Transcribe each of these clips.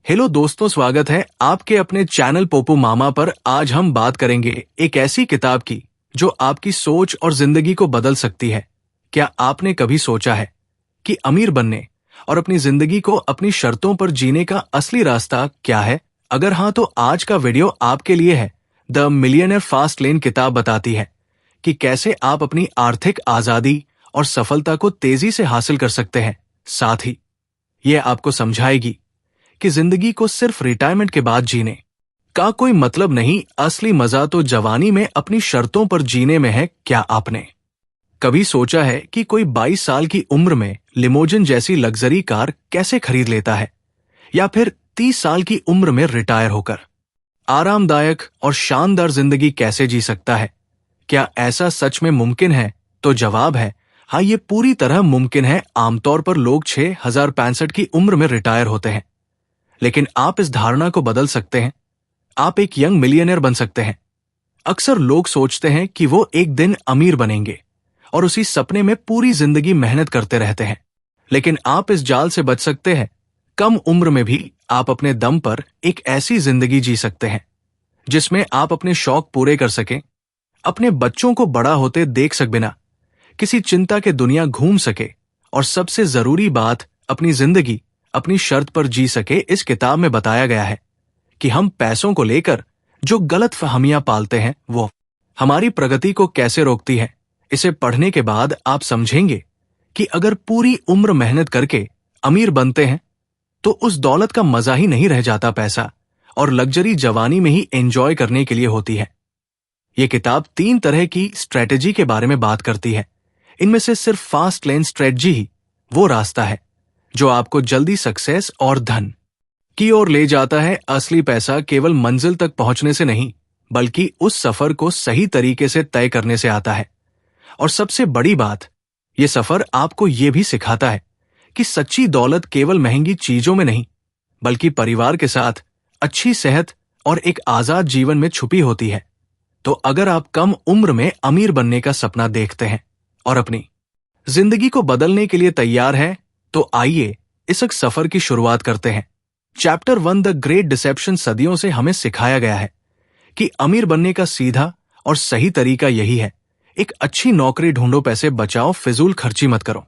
Hello दोस्तों, स्वागत है आपके अपने चैनल पोपू मामा पर। आज हम बात करेंगे एक ऐसी किताब की जो आपकी सोच और जिंदगी को बदल सकती है। क्या आपने कभी सोचा है कि अमीर बनने और अपनी जिंदगी को अपनी शर्तों पर जीने का असली रास्ता क्या है? अगर हाँ, तो आज का वीडियो आपके लिए है। द मिलियनेयर फास्ट लेन किताब बताती है कि कैसे आप अपनी आर्थिक आजादी और सफलता को तेजी से हासिल कर सकते हैं। साथ ही यह आपको समझाएगी कि जिंदगी को सिर्फ रिटायरमेंट के बाद जीने का कोई मतलब नहीं, असली मजा तो जवानी में अपनी शर्तों पर जीने में है। क्या आपने कभी सोचा है कि कोई 22 साल की उम्र में लिमोजिन जैसी लग्जरी कार कैसे खरीद लेता है, या फिर 30 साल की उम्र में रिटायर होकर आरामदायक और शानदार जिंदगी कैसे जी सकता है? क्या ऐसा सच में मुमकिन है? तो जवाब है हाँ, ये पूरी तरह मुमकिन है। आमतौर पर लोग 6065 की उम्र में रिटायर होते हैं, लेकिन आप इस धारणा को बदल सकते हैं। आप एक यंग मिलियनेयर बन सकते हैं। अक्सर लोग सोचते हैं कि वो एक दिन अमीर बनेंगे और उसी सपने में पूरी जिंदगी मेहनत करते रहते हैं, लेकिन आप इस जाल से बच सकते हैं। कम उम्र में भी आप अपने दम पर एक ऐसी जिंदगी जी सकते हैं जिसमें आप अपने शौक पूरे कर सकें, अपने बच्चों को बड़ा होते देख सक बिना किसी चिंता के दुनिया घूम सके, और सबसे जरूरी बात, अपनी जिंदगी अपनी शर्त पर जी सके। इस किताब में बताया गया है कि हम पैसों को लेकर जो गलत फहमियां पालते हैं वो हमारी प्रगति को कैसे रोकती है। इसे पढ़ने के बाद आप समझेंगे कि अगर पूरी उम्र मेहनत करके अमीर बनते हैं तो उस दौलत का मजा ही नहीं रह जाता। पैसा और लग्जरी जवानी में ही एंजॉय करने के लिए होती है। ये किताब 3 तरह की स्ट्रेटेजी के बारे में बात करती है। इनमें से सिर्फ फास्ट लेन स्ट्रेटजी ही वो रास्ता है जो आपको जल्दी सक्सेस और धन की ओर ले जाता है। असली पैसा केवल मंजिल तक पहुंचने से नहीं, बल्कि उस सफर को सही तरीके से तय करने से आता है। और सबसे बड़ी बात, यह सफर आपको यह भी सिखाता है कि सच्ची दौलत केवल महंगी चीजों में नहीं, बल्कि परिवार के साथ अच्छी सेहत और एक आजाद जीवन में छुपी होती है। तो अगर आप कम उम्र में अमीर बनने का सपना देखते हैं और अपनी जिंदगी को बदलने के लिए तैयार हैं, तो आइए इस एक सफर की शुरुआत करते हैं। Chapter 1, the great deception. सदियों से हमें सिखाया गया है कि अमीर बनने का सीधा और सही तरीका यही है। एक अच्छी नौकरी ढूंढो, पैसे बचाओ, फिजूल खर्ची मत करो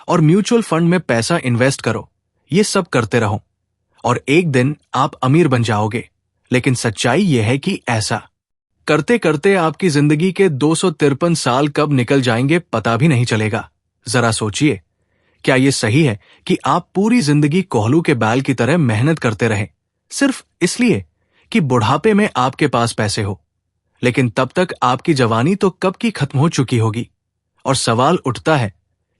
और म्यूचुअल फंड में पैसा इन्वेस्ट करो। ये सब करते रहो और एक दिन आप अमीर बन जाओगे। लेकिन सच्चाई यह है कि ऐसा करते करते आपकी जिंदगी के 253 साल कब निकल जाएंगे पता भी नहीं चलेगा। जरा सोचिए, क्या यह सही है कि आप पूरी जिंदगी कोहलू के बैल की तरह मेहनत करते रहें, सिर्फ इसलिए कि बुढ़ापे में आपके पास पैसे हो? लेकिन तब तक आपकी जवानी तो कब की खत्म हो चुकी होगी। और सवाल उठता है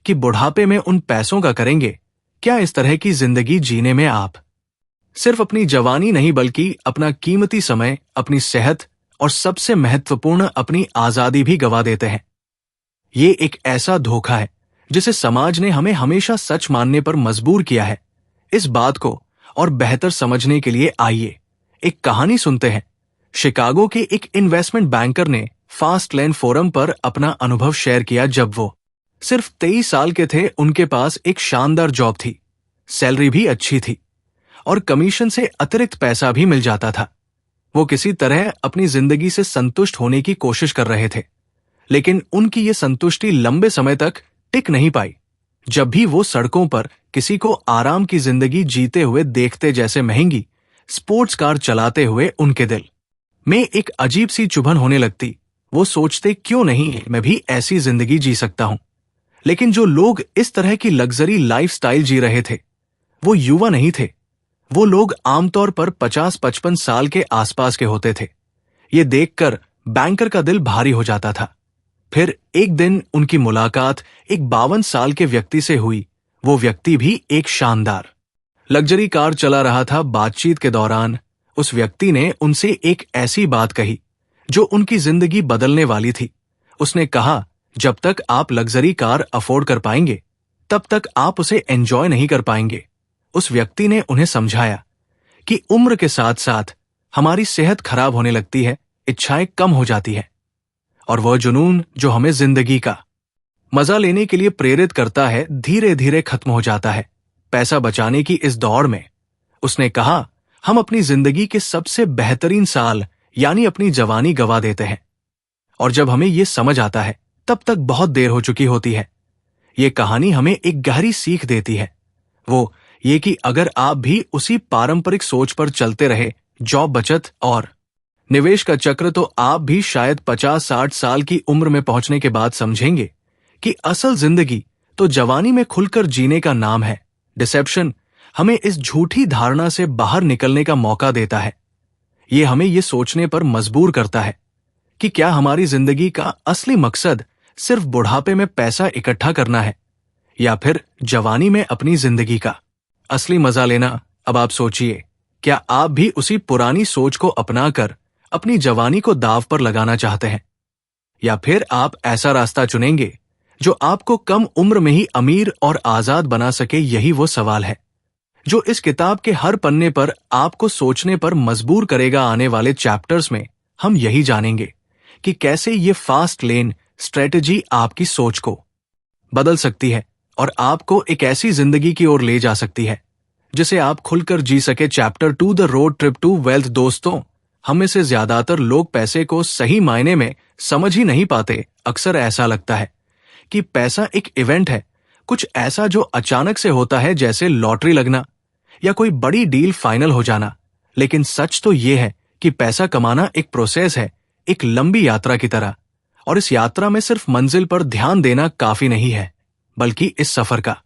कि बुढ़ापे में उन पैसों का करेंगे क्या? इस तरह की जिंदगी जीने में आप सिर्फ अपनी जवानी नहीं, बल्कि अपना कीमती समय, अपनी सेहत और सबसे महत्वपूर्ण अपनी आजादी भी गवा देते हैं। ये एक ऐसा धोखा है जिसे समाज ने हमें हमेशा सच मानने पर मजबूर किया है। इस बात को और बेहतर समझने के लिए आइए एक कहानी सुनते हैं। शिकागो के एक इन्वेस्टमेंट बैंकर ने फास्ट लेन फोरम पर अपना अनुभव शेयर किया। जब वो सिर्फ 23 साल के थे, उनके पास एक शानदार जॉब थी, सैलरी भी अच्छी थी और कमीशन से अतिरिक्त पैसा भी मिल जाता था। वो किसी तरह अपनी जिंदगी से संतुष्ट होने की कोशिश कर रहे थे, लेकिन उनकी ये संतुष्टि लंबे समय तक टिक नहीं पाई। जब भी वो सड़कों पर किसी को आराम की जिंदगी जीते हुए देखते, जैसे महंगी स्पोर्ट्स कार चलाते हुए, उनके दिल में एक अजीब सी चुभन होने लगती। वो सोचते, क्यों नहीं मैं भी ऐसी जिंदगी जी सकता हूं? लेकिन जो लोग इस तरह की लग्जरी लाइफस्टाइल जी रहे थे वो युवा नहीं थे। वो लोग आमतौर पर 50-55 साल के आसपास के होते थे। ये देखकर बैंकर का दिल भारी हो जाता था। फिर एक दिन उनकी मुलाकात एक 52 साल के व्यक्ति से हुई। वो व्यक्ति भी एक शानदार लग्जरी कार चला रहा था। बातचीत के दौरान उस व्यक्ति ने उनसे एक ऐसी बात कही जो उनकी जिंदगी बदलने वाली थी। उसने कहा, जब तक आप लग्जरी कार अफोर्ड कर पाएंगे तब तक आप उसे एंजॉय नहीं कर पाएंगे। उस व्यक्ति ने उन्हें समझाया कि उम्र के साथ साथ हमारी सेहत खराब होने लगती है, इच्छाएं कम हो जाती है और वह जुनून जो हमें जिंदगी का मजा लेने के लिए प्रेरित करता है, धीरे धीरे खत्म हो जाता है। पैसा बचाने की इस दौड़ में उसने कहा, हम अपनी जिंदगी के सबसे बेहतरीन साल यानी अपनी जवानी गवा देते हैं, और जब हमें यह समझ आता है तब तक बहुत देर हो चुकी होती है। ये कहानी हमें एक गहरी सीख देती है, वो ये कि अगर आप भी उसी पारंपरिक सोच पर चलते रहे, जॉब, बचत और निवेश का चक्र, तो आप भी शायद 50-60 साल की उम्र में पहुंचने के बाद समझेंगे कि असल जिंदगी तो जवानी में खुलकर जीने का नाम है। डिसेप्शन हमें इस झूठी धारणा से बाहर निकलने का मौका देता है। ये हमें ये सोचने पर मजबूर करता है कि क्या हमारी जिंदगी का असली मकसद सिर्फ बुढ़ापे में पैसा इकट्ठा करना है, या फिर जवानी में अपनी जिंदगी का असली मजा लेना। अब आप सोचिए, क्या आप भी उसी पुरानी सोच को अपनाकर अपनी जवानी को दांव पर लगाना चाहते हैं, या फिर आप ऐसा रास्ता चुनेंगे जो आपको कम उम्र में ही अमीर और आजाद बना सके? यही वो सवाल है जो इस किताब के हर पन्ने पर आपको सोचने पर मजबूर करेगा। आने वाले चैप्टर्स में हम यही जानेंगे कि कैसे ये फास्ट लेन स्ट्रेटेजी आपकी सोच को बदल सकती है और आपको एक ऐसी जिंदगी की ओर ले जा सकती है जिसे आप खुलकर जी सके। Chapter 2, the road trip to wealth. दोस्तों, हम में से ज्यादातर लोग पैसे को सही मायने में समझ ही नहीं पाते। अक्सर ऐसा लगता है कि पैसा एक इवेंट है, कुछ ऐसा जो अचानक से होता है, जैसे लॉटरी लगना या कोई बड़ी डील फाइनल हो जाना। लेकिन सच तो ये है कि पैसा कमाना एक प्रोसेस है, एक लंबी यात्रा की तरह, और इस यात्रा में सिर्फ मंजिल पर ध्यान देना काफी नहीं है, बल्कि इस सफर का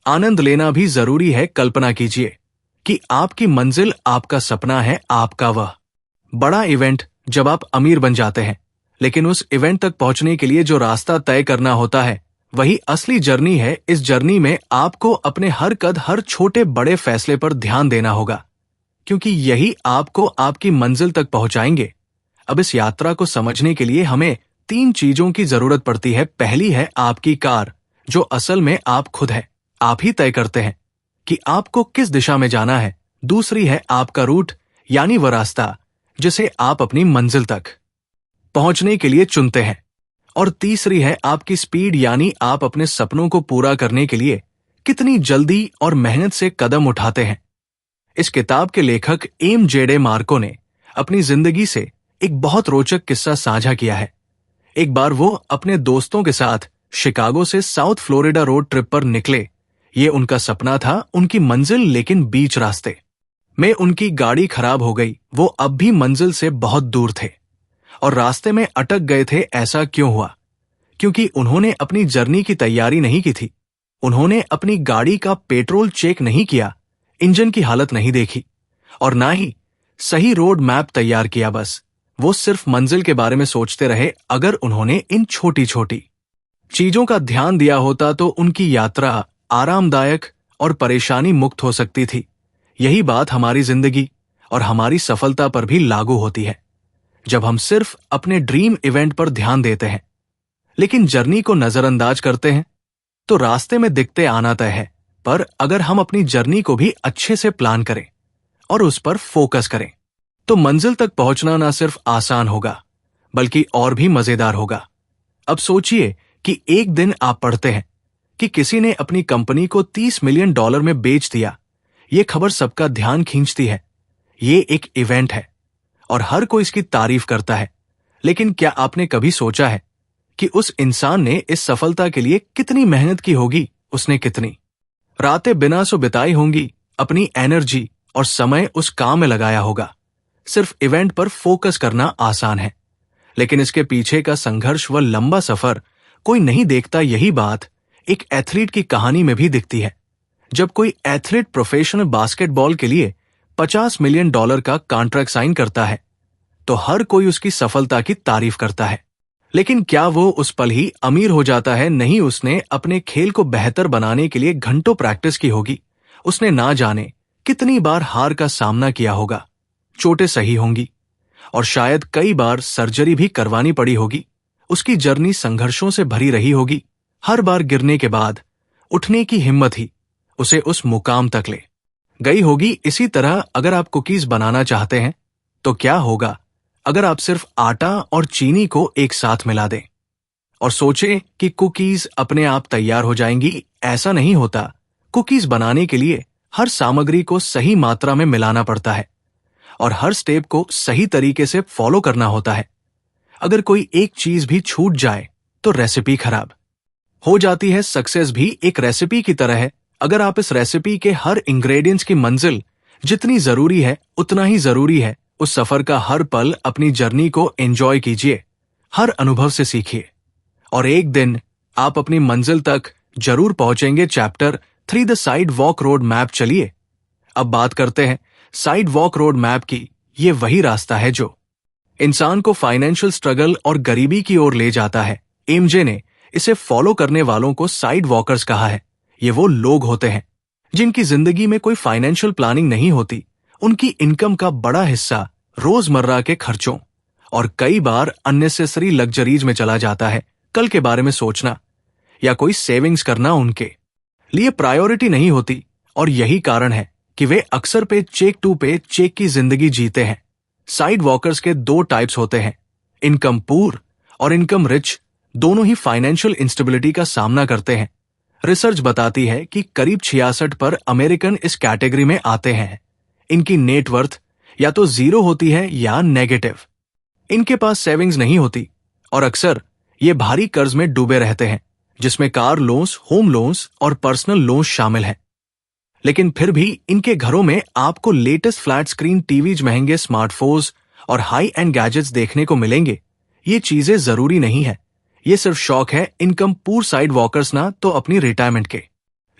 आनंद लेना भी जरूरी है। कल्पना कीजिए कि आपकी मंजिल आपका सपना है, आपका वह बड़ा इवेंट जब आप अमीर बन जाते हैं। लेकिन उस इवेंट तक पहुंचने के लिए जो रास्ता तय करना होता है, वही असली जर्नी है। इस जर्नी में आपको अपने हर कद, हर छोटे बड़े फैसले पर ध्यान देना होगा, क्योंकि यही आपको आपकी मंजिल तक पहुंचाएंगे। अब इस यात्रा को समझने के लिए हमें 3 चीजों की जरूरत पड़ती है। पहली है आपकी कार, जो असल में आप खुद है। आप ही तय करते हैं कि आपको किस दिशा में जाना है। दूसरी है आपका रूट, यानी वह रास्ता जिसे आप अपनी मंजिल तक पहुंचने के लिए चुनते हैं। और तीसरी है आपकी स्पीड, यानी आप अपने सपनों को पूरा करने के लिए कितनी जल्दी और मेहनत से कदम उठाते हैं। इस किताब के लेखक एम.जे.डे. मार्को ने अपनी जिंदगी से एक बहुत रोचक किस्सा साझा किया है। एक बार वो अपने दोस्तों के साथ शिकागो से साउथ फ्लोरिडा रोड ट्रिप पर निकले। ये उनका सपना था, उनकी मंजिल। लेकिन बीच रास्ते में उनकी गाड़ी खराब हो गई। वो अब भी मंजिल से बहुत दूर थे और रास्ते में अटक गए थे। ऐसा क्यों हुआ? क्योंकि उन्होंने अपनी जर्नी की तैयारी नहीं की थी। उन्होंने अपनी गाड़ी का पेट्रोल चेक नहीं किया, इंजन की हालत नहीं देखी, और ना ही सही रोड मैप तैयार किया। बस वो सिर्फ मंजिल के बारे में सोचते रहे। अगर उन्होंने इन छोटी छोटी चीजों का ध्यान दिया होता तो उनकी यात्रा आरामदायक और परेशानी मुक्त हो सकती थी। यही बात हमारी जिंदगी और हमारी सफलता पर भी लागू होती है। जब हम सिर्फ अपने ड्रीम इवेंट पर ध्यान देते हैं लेकिन जर्नी को नजरअंदाज करते हैं, तो रास्ते में दिखते आना तय है। पर अगर हम अपनी जर्नी को भी अच्छे से प्लान करें और उस पर फोकस करें, तो मंजिल तक पहुंचना न सिर्फ आसान होगा बल्कि और भी मजेदार होगा। अब सोचिए कि एक दिन आप पढ़ते हैं कि किसी ने अपनी कंपनी को $30 मिलियन में बेच दिया। ये खबर सबका ध्यान खींचती है। ये एक इवेंट है और हर कोई इसकी तारीफ करता है। लेकिन क्या आपने कभी सोचा है कि उस इंसान ने इस सफलता के लिए कितनी मेहनत की होगी? उसने कितनी रातें बिना सो बिताई होंगी, अपनी एनर्जी और समय उस काम में लगाया होगा। सिर्फ इवेंट पर फोकस करना आसान है, लेकिन इसके पीछे का संघर्ष, व लंबा सफर कोई नहीं देखता। यही बात एक एथलीट की कहानी में भी दिखती है। जब कोई एथलीट प्रोफेशनल बास्केटबॉल के लिए $50 मिलियन का कॉन्ट्रैक्ट साइन करता है, तो हर कोई उसकी सफलता की तारीफ करता है। लेकिन क्या वो उस पल ही अमीर हो जाता है? नहीं, उसने अपने खेल को बेहतर बनाने के लिए घंटों प्रैक्टिस की होगी। उसने ना जाने कितनी बार हार का सामना किया होगा, चोटें सही होंगी और शायद कई बार सर्जरी भी करवानी पड़ी होगी। उसकी जर्नी संघर्षों से भरी रही होगी। हर बार गिरने के बाद उठने की हिम्मत ही उसे उस मुकाम तक ले गई होगी। इसी तरह अगर आप कुकीज बनाना चाहते हैं, तो क्या होगा अगर आप सिर्फ आटा और चीनी को एक साथ मिला दें और सोचें कि कुकीज अपने आप तैयार हो जाएंगी? ऐसा नहीं होता। कुकीज बनाने के लिए हर सामग्री को सही मात्रा में मिलाना पड़ता है और हर स्टेप को सही तरीके से फॉलो करना होता है। अगर कोई एक चीज भी छूट जाए तो रेसिपी खराब हो जाती है। सक्सेस भी एक रेसिपी की तरह है। अगर आप इस रेसिपी के हर इंग्रेडिएंट्स की मंजिल जितनी जरूरी है उतना ही जरूरी है उस सफर का हर पल अपनी जर्नी को एंजॉय कीजिए, हर अनुभव से सीखिए और एक दिन आप अपनी मंजिल तक जरूर पहुंचेंगे। Chapter 3 the side walk road map. चलिए अब बात करते हैं साइड वॉक रोड मैप की। ये वही रास्ता है जो इंसान को फाइनेंशियल स्ट्रगल और गरीबी की ओर ले जाता है। एमजे ने इसे फॉलो करने वालों को साइड वॉकर्स कहा है। ये वो लोग होते हैं जिनकी जिंदगी में कोई फाइनेंशियल प्लानिंग नहीं होती। उनकी इनकम का बड़ा हिस्सा रोजमर्रा के खर्चों और कई बार अननेसेसरी लग्जरीज में चला जाता है। कल के बारे में सोचना या कोई सेविंग्स करना उनके लिए प्रायोरिटी नहीं होती और यही कारण है कि वे अक्सर पे चेक की जिंदगी जीते हैं। साइड वॉकर्स के दो टाइप्स होते हैं, इनकम पुअर और इनकम रिच। दोनों ही फाइनेंशियल इंस्टेबिलिटी का सामना करते हैं। रिसर्च बताती है कि करीब 66 पर अमेरिकन इस कैटेगरी में आते हैं। इनकी नेटवर्थ या तो जीरो होती है या नेगेटिव। इनके पास सेविंग्स नहीं होती और अक्सर ये भारी कर्ज में डूबे रहते हैं, जिसमें कार लोन्स, होम लोन्स और पर्सनल लोन्स शामिल हैं। लेकिन फिर भी इनके घरों में आपको लेटेस्ट फ्लैट स्क्रीन टीवीज, महंगे स्मार्टफोन्स और हाई एंड गैजेट्स देखने को मिलेंगे। ये चीजें जरूरी नहीं है, ये सिर्फ शौक है। इनकम पुअर साइड वॉकर्स ना तो अपनी रिटायरमेंट के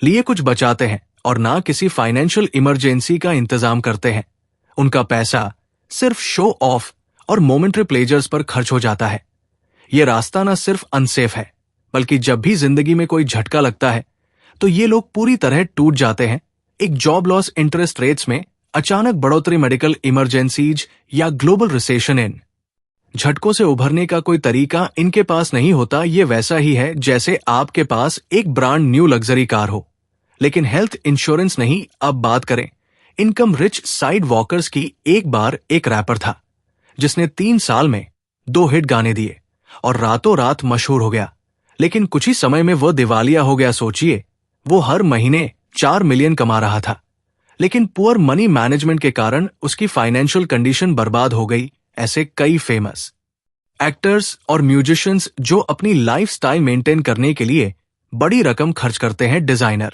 लिए कुछ बचाते हैं और ना किसी फाइनेंशियल इमरजेंसी का इंतजाम करते हैं। उनका पैसा सिर्फ शो ऑफ और मोमेंटरी प्लेजर्स पर खर्च हो जाता है। ये रास्ता ना सिर्फ अनसेफ है, बल्कि जब भी जिंदगी में कोई झटका लगता है तो ये लोग पूरी तरह टूट जाते हैं। एक जॉब लॉस, इंटरेस्ट रेट्स में अचानक बढ़ोतरी, मेडिकल इमरजेंसीज या ग्लोबल रिसेशन, इन झटकों से उभरने का कोई तरीका इनके पास नहीं होता। ये वैसा ही है जैसे आपके पास एक ब्रांड न्यू लग्जरी कार हो लेकिन हेल्थ इंश्योरेंस नहीं। अब बात करें इनकम रिच साइड वॉकर्स की। एक बार एक रैपर था जिसने 3 साल में 2 हिट गाने दिए और रातों रात मशहूर हो गया, लेकिन कुछ ही समय में वो दिवालिया हो गया। सोचिए, वो हर महीने 4 मिलियन कमा रहा था, लेकिन पुअर मनी मैनेजमेंट के कारण उसकी फाइनेंशियल कंडीशन बर्बाद हो गई। ऐसे कई फेमस एक्टर्स और म्यूजिशियंस जो अपनी लाइफस्टाइल मेंटेन करने के लिए बड़ी रकम खर्च करते हैं। डिजाइनर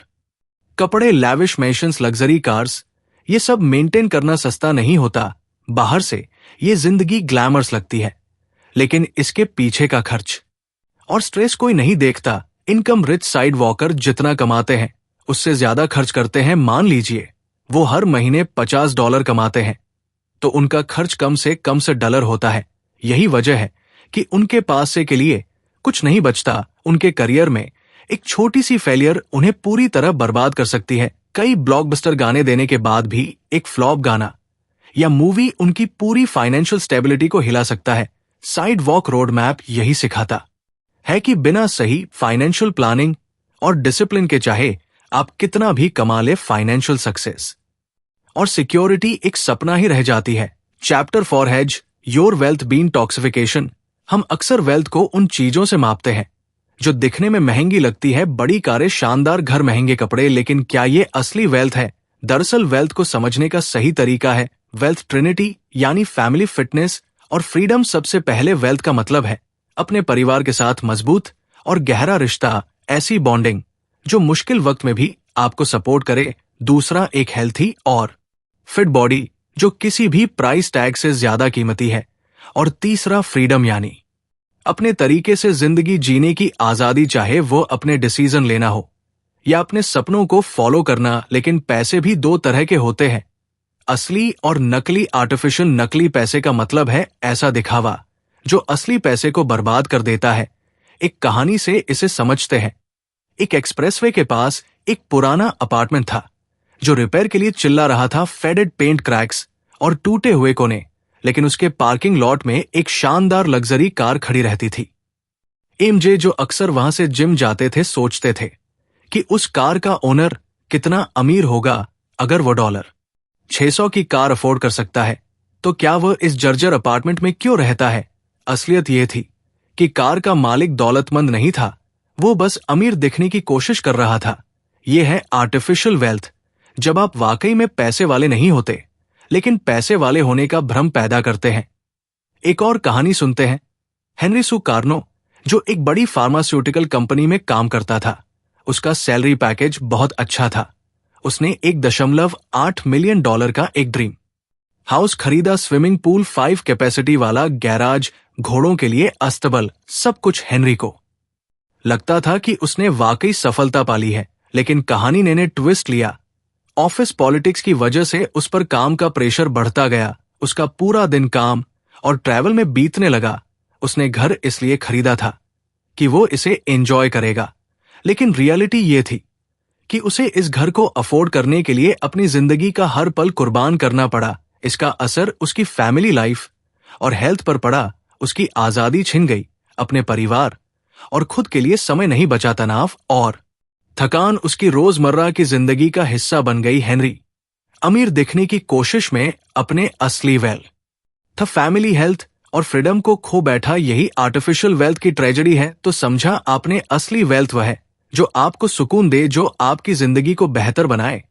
कपड़े, लैविश मैंशंस, लग्जरी कार्स, ये सब मेंटेन करना सस्ता नहीं होता। बाहर से ये जिंदगी ग्लैमर्स लगती है, लेकिन इसके पीछे का खर्च और स्ट्रेस कोई नहीं देखता। इनकम रिच साइड वॉकर जितना कमाते हैं उससे ज्यादा खर्च करते हैं। मान लीजिए वो हर महीने $50 कमाते हैं तो उनका खर्च कम से डॉलर होता है। यही वजह है कि उनके पास से के लिए कुछ नहीं बचता। उनके करियर में एक छोटी सी फेलियर उन्हें पूरी तरह बर्बाद कर सकती है। कई ब्लॉकबस्टर गाने देने के बाद भी एक फ्लॉप गाना या मूवी उनकी पूरी फाइनेंशियल स्टेबिलिटी को हिला सकता है। साइड वॉक रोड मैप यही सिखाता है कि बिना सही फाइनेंशियल प्लानिंग और डिसिप्लिन के चाहे आप कितना भी कमा ले, फाइनेंशियल सक्सेस और सिक्योरिटी एक सपना ही रह जाती है। Chapter 4 has your wealth been toxification. हम अक्सर वेल्थ को उन चीजों से मापते हैं जो दिखने में महंगी लगती है, बड़ी कारें, शानदार घर, महंगे कपड़े, लेकिन क्या ये असली वेल्थ है? दरअसल वेल्थ को समझने का सही तरीका है वेल्थ ट्रिनिटी, यानी फैमिली, फिटनेस और फ्रीडम। सबसे पहले वेल्थ का मतलब है अपने परिवार के साथ मजबूत और गहरा रिश्ता, ऐसी बॉन्डिंग जो मुश्किल वक्त में भी आपको सपोर्ट करे। दूसरा, एक हेल्थी और फिट बॉडी जो किसी भी प्राइस टैग से ज्यादा कीमती है। और तीसरा, फ्रीडम, यानी अपने तरीके से जिंदगी जीने की आजादी, चाहे वो अपने डिसीजन लेना हो या अपने सपनों को फॉलो करना। लेकिन पैसे भी 2 तरह के होते हैं, असली और नकली। आर्टिफिशियल नकली पैसे का मतलब है ऐसा दिखावा जो असली पैसे को बर्बाद कर देता है। एक कहानी से इसे समझते हैं। एक एक्सप्रेसवे के पास एक पुराना अपार्टमेंट था जो रिपेयर के लिए चिल्ला रहा था। फेडेड पेंट, क्रैक्स और टूटे हुए कोने, लेकिन उसके पार्किंग लॉट में एक शानदार लग्जरी कार खड़ी रहती थी। एमजे, जो अक्सर वहां से जिम जाते थे, सोचते थे कि उस कार का ओनर कितना अमीर होगा। अगर वो $600 की कार अफोर्ड कर सकता है तो क्या वह इस जर्जर अपार्टमेंट में क्यों रहता है? असलियत यह थी कि कार का मालिक दौलतमंद नहीं था, वो बस अमीर दिखने की कोशिश कर रहा था। यह है आर्टिफिशियल वेल्थ, जब आप वाकई में पैसे वाले नहीं होते, लेकिन पैसे वाले होने का भ्रम पैदा करते हैं। एक और कहानी सुनते हैं। हेनरी सू कार्नो, जो एक बड़ी फार्मास्यूटिकल कंपनी में काम करता था, उसका सैलरी पैकेज बहुत अच्छा था। उसने $1.8 मिलियन का एक ड्रीम हाउस खरीदा, स्विमिंग पूल, 5 कैपेसिटी वाला गैराज, घोड़ों के लिए अस्तबल, सब कुछ हेनरी को लगता था कि उसने वाकई सफलता पाली है। लेकिन कहानी ने ट्विस्ट लिया। ऑफिस पॉलिटिक्स की वजह से उस पर काम का प्रेशर बढ़ता गया। उसका पूरा दिन काम और ट्रैवल में बीतने लगा। उसने घर इसलिए खरीदा था कि वो इसे एंजॉय करेगा, लेकिन रियलिटी ये थी कि उसे इस घर को अफोर्ड करने के लिए अपनी जिंदगी का हर पल कुर्बान करना पड़ा। इसका असर उसकी फैमिली लाइफ और हेल्थ पर पड़ा। उसकी आजादी छिन गई, अपने परिवार और खुद के लिए समय नहीं बचा। तनाव और थकान उसकी रोजमर्रा की जिंदगी का हिस्सा बन गई। हेनरी अमीर दिखने की कोशिश में अपने असली वेल्थ, फैमिली हेल्थ और फ्रीडम को खो बैठा। यही आर्टिफिशियल वेल्थ की ट्रेजेडी है। तो समझा आपने, असली वेल्थ वह है जो आपको सुकून दे, जो आपकी जिंदगी को बेहतर बनाए।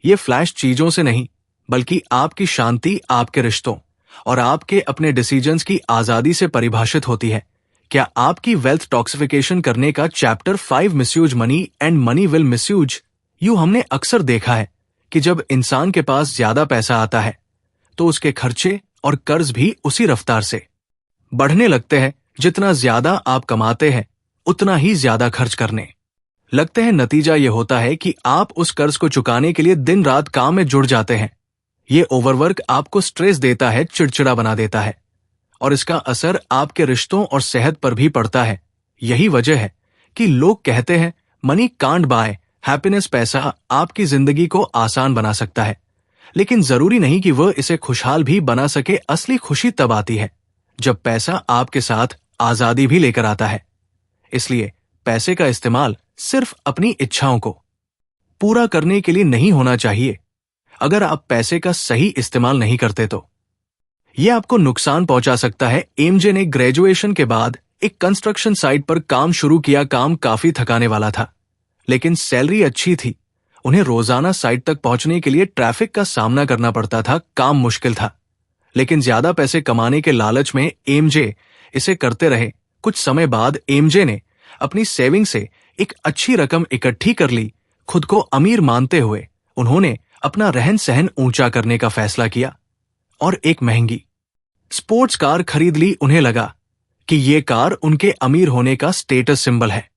ये फ्लैश चीजों से नहीं, बल्कि आपकी शांति, आपके रिश्तों और आपके अपने डिसीजंस की आजादी से परिभाषित होती है। क्या आपकी वेल्थ टॉक्सिफिकेशन करने का chapter 5 misuse money and money will misuse. यूं हमने अक्सर देखा है कि जब इंसान के पास ज्यादा पैसा आता है तो उसके खर्चे और कर्ज भी उसी रफ्तार से बढ़ने लगते हैं। जितना ज्यादा आप कमाते हैं, उतना ही ज्यादा खर्च करने लगते हैं। नतीजा ये होता है कि आप उस कर्ज को चुकाने के लिए दिन रात काम में जुड़ जाते हैं। ये ओवरवर्क आपको स्ट्रेस देता है, चिड़चिड़ा बना देता है और इसका असर आपके रिश्तों और सेहत पर भी पड़ता है। यही वजह है कि लोग कहते हैं मनी कांट बाय हैप्पीनेस। पैसा आपकी जिंदगी को आसान बना सकता है, लेकिन जरूरी नहीं कि वह इसे खुशहाल भी बना सके। असली खुशी तब आती है जब पैसा आपके साथ आजादी भी लेकर आता है। इसलिए पैसे का इस्तेमाल सिर्फ अपनी इच्छाओं को पूरा करने के लिए नहीं होना चाहिए। अगर आप पैसे का सही इस्तेमाल नहीं करते तो यह आपको नुकसान पहुंचा सकता है। एमजे ने ग्रेजुएशन के बाद एक कंस्ट्रक्शन साइट पर काम शुरू किया। काम काफी थकाने वाला था, लेकिन सैलरी अच्छी थी। उन्हें रोजाना साइट तक पहुंचने के लिए ट्रैफिक का सामना करना पड़ता था। काम मुश्किल था, लेकिन ज्यादा पैसे कमाने के लालच में एमजे इसे करते रहे। कुछ समय बाद एमजे ने अपनी सेविंग से एक अच्छी रकम इकट्ठी कर ली। खुद को अमीर मानते हुए उन्होंने अपना रहन सहन ऊंचा करने का फैसला किया और एक महंगी स्पोर्ट्स कार खरीद ली। उन्हें लगा कि ये कार उनके अमीर होने का स्टेटस सिंबल है।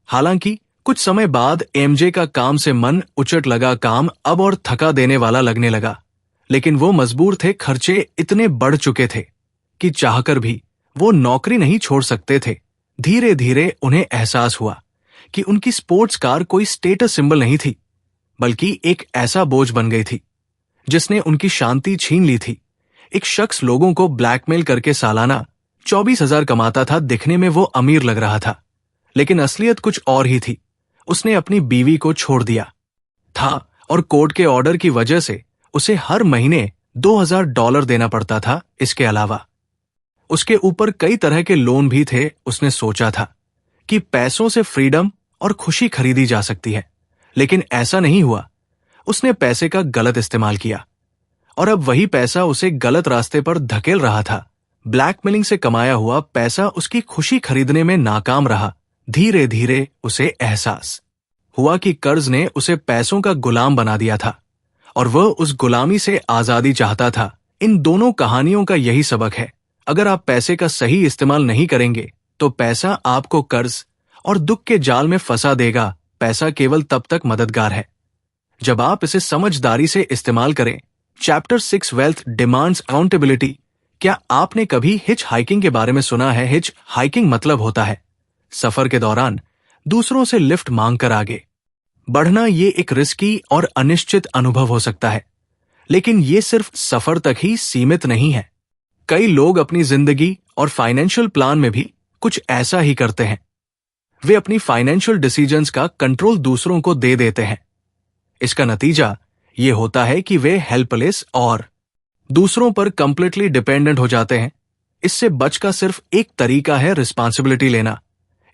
हालांकि कुछ समय बाद एमजे का काम से मन उचट लगा। काम अब और थका देने वाला लगने लगा, लेकिन वो मजबूर थे। खर्चे इतने बढ़ चुके थे कि चाहकर भी वो नौकरी नहीं छोड़ सकते थे। धीरे धीरे उन्हें एहसास हुआ कि उनकी स्पोर्ट्स कार कोई स्टेटस सिंबल नहीं थी, बल्कि एक ऐसा बोझ बन गई थी जिसने उनकी शांति छीन ली थी। एक शख्स लोगों को ब्लैकमेल करके सालाना 24,000 कमाता था। दिखने में वो अमीर लग रहा था, लेकिन असलियत कुछ और ही थी। उसने अपनी बीवी को छोड़ दिया था और कोर्ट के ऑर्डर की वजह से उसे हर महीने $2,000 देना पड़ता था। इसके अलावा उसके ऊपर कई तरह के लोन भी थे। उसने सोचा था कि पैसों से फ्रीडम और खुशी खरीदी जा सकती है, लेकिन ऐसा नहीं हुआ। उसने पैसे का गलत इस्तेमाल किया और अब वही पैसा उसे गलत रास्ते पर धकेल रहा था। ब्लैकमेलिंग से कमाया हुआ पैसा उसकी खुशी खरीदने में नाकाम रहा। धीरे धीरे उसे एहसास हुआ कि कर्ज ने उसे पैसों का गुलाम बना दिया था और वह उस गुलामी से आजादी चाहता था। इन दोनों कहानियों का यही सबक है। अगर आप पैसे का सही इस्तेमाल नहीं करेंगे तो पैसा आपको कर्ज और दुख के जाल में फंसा देगा। पैसा केवल तब तक मददगार है जब आप इसे समझदारी से इस्तेमाल करें। Chapter 6 wealth demands accountability. क्या आपने कभी हिच हाइकिंग के बारे में सुना है? हिच हाइकिंग मतलब होता है सफर के दौरान दूसरों से लिफ्ट मांगकर आगे बढ़ना। ये एक रिस्की और अनिश्चित अनुभव हो सकता है, लेकिन ये सिर्फ सफर तक ही सीमित नहीं है। कई लोग अपनी जिंदगी और फाइनेंशियल प्लान में भी कुछ ऐसा ही करते हैं। वे अपनी फाइनेंशियल डिसीजंस का कंट्रोल दूसरों को दे देते हैं। इसका नतीजा ये होता है कि वे हेल्पलेस और दूसरों पर कंप्लीटली डिपेंडेंट हो जाते हैं। इससे बच का सिर्फ एक तरीका है, रिस्पॉन्सिबिलिटी लेना।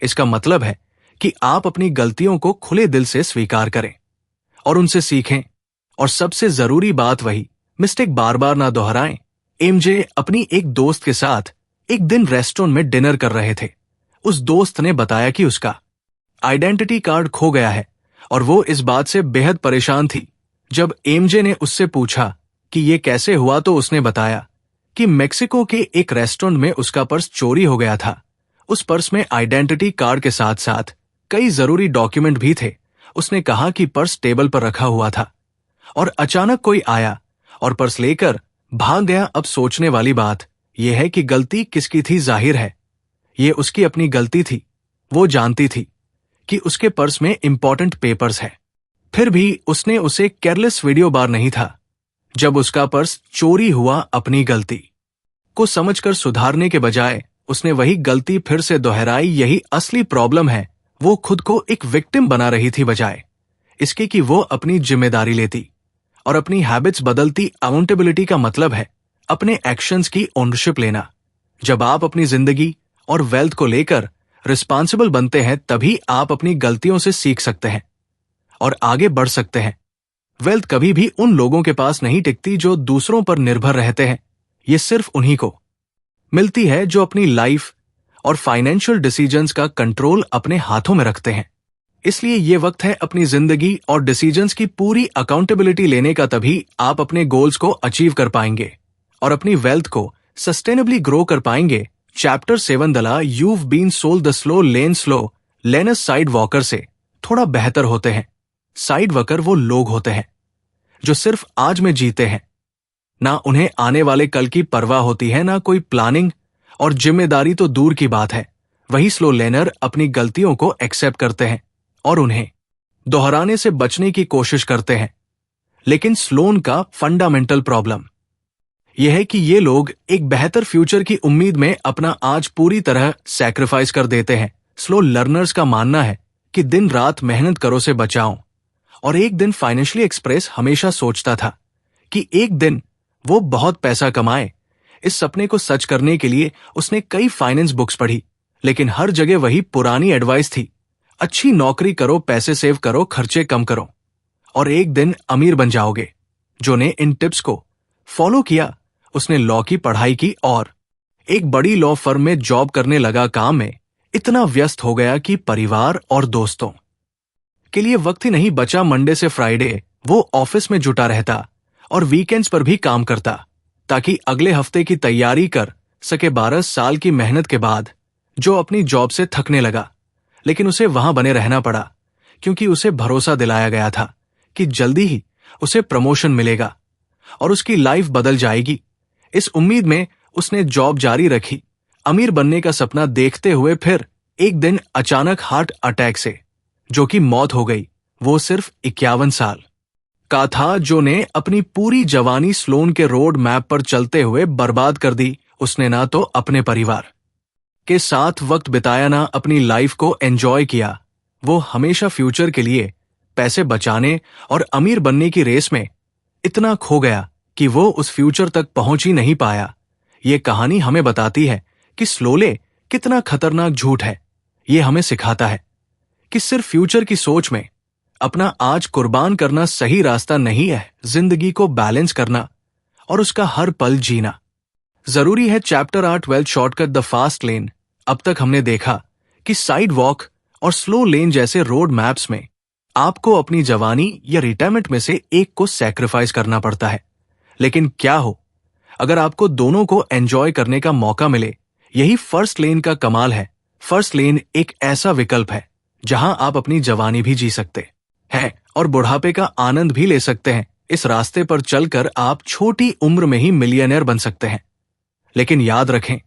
इसका मतलब है कि आप अपनी गलतियों को खुले दिल से स्वीकार करें और उनसे सीखें और सबसे जरूरी बात वही, मिस्टेक बार बार ना दोहराएं। एमजे अपनी एक दोस्त के साथ एक दिन रेस्टोरेंट में डिनर कर रहे थे। उस दोस्त ने बताया कि उसका आइडेंटिटी कार्ड खो गया है और वो इस बात से बेहद परेशान थी। जब एमजे ने उससे पूछा कि ये कैसे हुआ तो उसने बताया कि मेक्सिको के एक रेस्टोरेंट में उसका पर्स चोरी हो गया था। उस पर्स में आइडेंटिटी कार्ड के साथ साथ कई जरूरी डॉक्यूमेंट भी थे। उसने कहा कि पर्स टेबल पर रखा हुआ था और अचानक कोई आया और पर्स लेकर भाग गया। अब सोचने वाली बात यह है कि गलती किसकी थी। जाहिर है ये उसकी अपनी गलती थी। वो जानती थी कि उसके पर्स में इंपॉर्टेंट पेपर्स है, फिर भी उसने उसे केयरलेस वीडियो बार नहीं था। जब उसका पर्स चोरी हुआ, अपनी गलती को समझकर सुधारने के बजाय उसने वही गलती फिर से दोहराई। यही असली प्रॉब्लम है। वो खुद को एक विक्टिम बना रही थी बजाय इसके कि वो अपनी जिम्मेदारी लेती और अपनी हैबिट्स बदलती। अकाउंटेबिलिटी का मतलब है अपने एक्शंस की ओनरशिप लेना। जब आप अपनी जिंदगी और वेल्थ को लेकर रिस्पॉन्सिबल बनते हैं, तभी आप अपनी गलतियों से सीख सकते हैं और आगे बढ़ सकते हैं। वेल्थ कभी भी उन लोगों के पास नहीं टिकती जो दूसरों पर निर्भर रहते हैं। ये सिर्फ उन्हीं को मिलती है जो अपनी लाइफ और फाइनेंशियल डिसीजंस का कंट्रोल अपने हाथों में रखते हैं। इसलिए ये वक्त है अपनी जिंदगी और डिसीजंस की पूरी अकाउंटेबिलिटी लेने का। तभी आप अपने गोल्स को अचीव कर पाएंगे और अपनी वेल्थ को सस्टेनेबली ग्रो कर पाएंगे। चैप्टर 7 दला you've been sold the slow lane slow lanes sidewalker से थोड़ा बेहतर होते हैं। साइड वॉकर वो लोग होते हैं जो सिर्फ आज में जीते हैं। ना उन्हें आने वाले कल की परवाह होती है, ना कोई प्लानिंग और जिम्मेदारी तो दूर की बात है। वही स्लो लेनर अपनी गलतियों को एक्सेप्ट करते हैं और उन्हें दोहराने से बचने की कोशिश करते हैं। लेकिन स्लोन का फंडामेंटल प्रॉब्लम यह है कि ये लोग एक बेहतर फ्यूचर की उम्मीद में अपना आज पूरी तरह सैक्रिफाइस कर देते हैं। स्लो लर्नर्स का मानना है कि दिन रात मेहनत करो से बचाओ। और एक दिन फाइनेंशियली एक्सप्रेस हमेशा सोचता था कि एक दिन वो बहुत पैसा कमाए। इस सपने को सच करने के लिए उसने कई फाइनेंस बुक्स पढ़ी, लेकिन हर जगह वही पुरानी एडवाइस थी, अच्छी नौकरी करो, पैसे सेव करो, खर्चे कम करो और एक दिन अमीर बन जाओगे। जो ने इन टिप्स को फॉलो किया, उसने लॉ की पढ़ाई की और एक बड़ी लॉ फर्म में जॉब करने लगा। काम में इतना व्यस्त हो गया कि परिवार और दोस्तों के लिए वक्त ही नहीं बचा। मंडे से फ्राइडे वो ऑफिस में जुटा रहता और वीकेंड्स पर भी काम करता ताकि अगले हफ्ते की तैयारी कर सके। 12 साल की मेहनत के बाद जो अपनी जॉब से थकने लगा, लेकिन उसे वहां बने रहना पड़ा क्योंकि उसे भरोसा दिलाया गया था कि जल्दी ही उसे प्रमोशन मिलेगा और उसकी लाइफ बदल जाएगी। इस उम्मीद में उसने जॉब जारी रखी, अमीर बनने का सपना देखते हुए। फिर एक दिन अचानक हार्ट अटैक से जो कि मौत हो गई। वो सिर्फ 51 साल का था। जो ने अपनी पूरी जवानी स्लोन के रोड मैप पर चलते हुए बर्बाद कर दी। उसने ना तो अपने परिवार के साथ वक्त बिताया, ना अपनी लाइफ को एंजॉय किया। वो हमेशा फ्यूचर के लिए पैसे बचाने और अमीर बनने की रेस में इतना खो गया कि वो उस फ्यूचर तक पहुंच ही नहीं पाया। ये कहानी हमें बताती है कि स्लोले कितना खतरनाक झूठ है। ये हमें सिखाता है कि सिर्फ फ्यूचर की सोच में अपना आज कुर्बान करना सही रास्ता नहीं है। जिंदगी को बैलेंस करना और उसका हर पल जीना जरूरी है। Chapter 8 wealth shortcut the fast lane. अब तक हमने देखा कि साइड वॉक और स्लो लेन जैसे रोड मैप्स में आपको अपनी जवानी या रिटायरमेंट में से एक को सैक्रिफाइस करना पड़ता है। लेकिन क्या हो अगर आपको दोनों को एंजॉय करने का मौका मिले? यही फर्स्ट लेन का कमाल है। फर्स्ट लेन एक ऐसा विकल्प है जहां आप अपनी जवानी भी जी सकते हैं और बुढ़ापे का आनंद भी ले सकते हैं। इस रास्ते पर चलकर आप छोटी उम्र में ही मिलियनेयर बन सकते हैं। लेकिन याद रखें,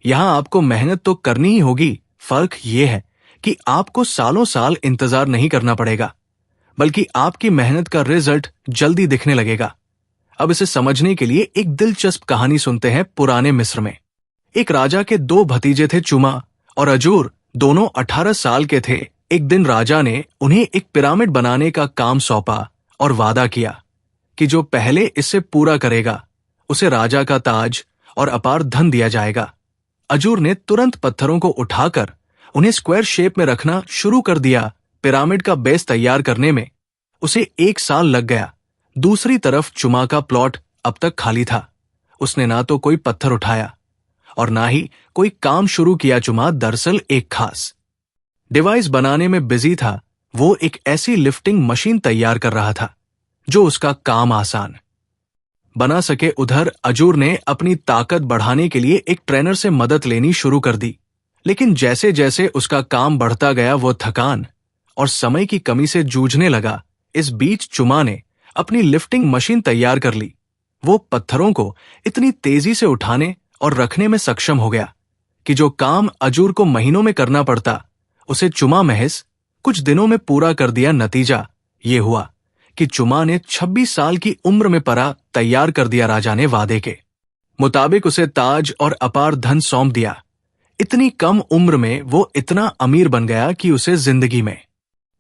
यहां आपको मेहनत तो करनी ही होगी। फर्क यह है कि आपको सालों साल इंतजार नहीं करना पड़ेगा, बल्कि आपकी मेहनत का रिजल्ट जल्दी दिखने लगेगा। अब इसे समझने के लिए एक दिलचस्प कहानी सुनते हैं। पुराने मिस्र में एक राजा के 2 भतीजे थे, चुमा और अजूर। दोनों 18 साल के थे। एक दिन राजा ने उन्हें एक पिरामिड बनाने का काम सौंपा और वादा किया कि जो पहले इसे पूरा करेगा उसे राजा का ताज और अपार धन दिया जाएगा। अजूर ने तुरंत पत्थरों को उठाकर उन्हें स्क्वायर शेप में रखना शुरू कर दिया। पिरामिड का बेस तैयार करने में उसे 1 साल लग गया, दूसरी तरफ चुमा का प्लॉट अब तक खाली था। उसने ना तो कोई पत्थर उठाया और ना ही कोई काम शुरू किया। चुमा दरअसल एक खास डिवाइस बनाने में बिजी था। वो एक ऐसी लिफ्टिंग मशीन तैयार कर रहा था जो उसका काम आसान बना सके। उधर अजूर ने अपनी ताकत बढ़ाने के लिए एक ट्रेनर से मदद लेनी शुरू कर दी। लेकिन जैसे जैसे उसका काम बढ़ता गया वो थकान और समय की कमी से जूझने लगा। इस बीच चुमा ने अपनी लिफ्टिंग मशीन तैयार कर ली। वो पत्थरों को इतनी तेजी से उठाने और रखने में सक्षम हो गया कि जो काम अजूर को महीनों में करना पड़ता उसे चुमा महज कुछ दिनों में पूरा कर दिया। नतीजा ये हुआ कि चुमा ने 26 साल की उम्र में परा तैयार कर दिया। राजा ने वादे के मुताबिक उसे ताज और अपार धन सौंप दिया। इतनी कम उम्र में वो इतना अमीर बन गया कि उसे जिंदगी में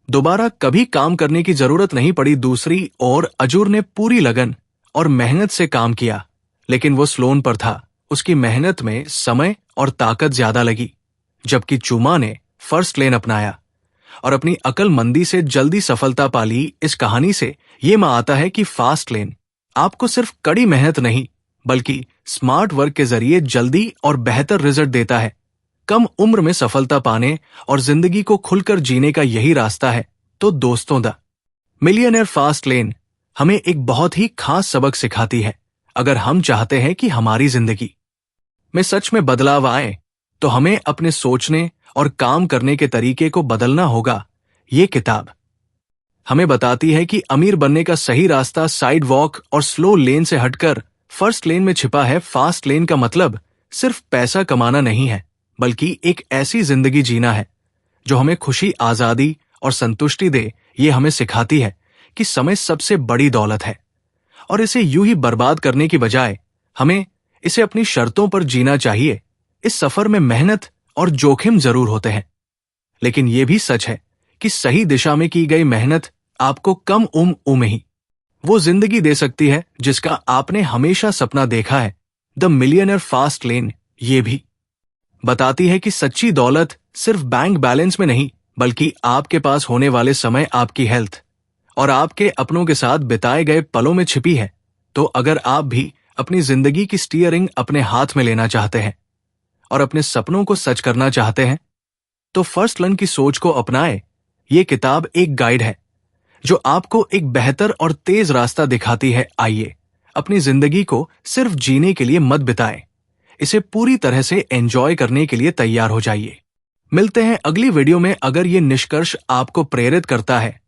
दोबारा कभी काम करने की जरूरत नहीं पड़ी। दूसरी ओर अजूर ने पूरी लगन और मेहनत से काम किया, लेकिन वो स्लोन पर था। उसकी मेहनत में समय और ताकत ज्यादा लगी, जबकि चुमा ने फर्स्ट लेन अपनाया और अपनी अक्लमंदी से जल्दी सफलता पाली। इस कहानी से ये मा आता है कि फास्ट लेन आपको सिर्फ कड़ी मेहनत नहीं बल्कि स्मार्ट वर्क के जरिए जल्दी और बेहतर रिजल्ट देता है। कम उम्र में सफलता पाने और जिंदगी को खुलकर जीने का यही रास्ता है। तो दोस्तों, द मिलियनेयर फास्ट लेन हमें एक बहुत ही खास सबक सिखाती है। अगर हम चाहते हैं कि हमारी जिंदगी में सच में बदलाव आए तो हमें अपने सोचने और काम करने के तरीके को बदलना होगा। ये किताब हमें बताती है कि अमीर बनने का सही रास्ता साइड वॉक और स्लो लेन से हटकर फर्स्ट लेन में छिपा है। फास्ट लेन का मतलब सिर्फ पैसा कमाना नहीं है, बल्कि एक ऐसी जिंदगी जीना है जो हमें खुशी, आजादी और संतुष्टि दे। ये हमें सिखाती है कि समय सबसे बड़ी दौलत है और इसे यूं ही बर्बाद करने की बजाय हमें इसे अपनी शर्तों पर जीना चाहिए। इस सफर में मेहनत और जोखिम जरूर होते हैं, लेकिन यह भी सच है कि सही दिशा में की गई मेहनत आपको कम उम्र में ही वो जिंदगी दे सकती है जिसका आपने हमेशा सपना देखा है। द मिलियनेयर फास्ट लेन ये भी बताती है कि सच्ची दौलत सिर्फ बैंक बैलेंस में नहीं, बल्कि आपके पास होने वाले समय, आपकी हेल्थ और आपके अपनों के साथ बिताए गए पलों में छिपी है। तो अगर आप भी अपनी जिंदगी की स्टीयरिंग अपने हाथ में लेना चाहते हैं और अपने सपनों को सच करना चाहते हैं, तो फर्स्ट लेन की सोच को अपनाएं। ये किताब एक गाइड है जो आपको एक बेहतर और तेज रास्ता दिखाती है। आइए अपनी जिंदगी को सिर्फ जीने के लिए मत बिताएं, इसे पूरी तरह से एंजॉय करने के लिए तैयार हो जाइए। मिलते हैं अगली वीडियो में। अगर ये निष्कर्ष आपको प्रेरित करता है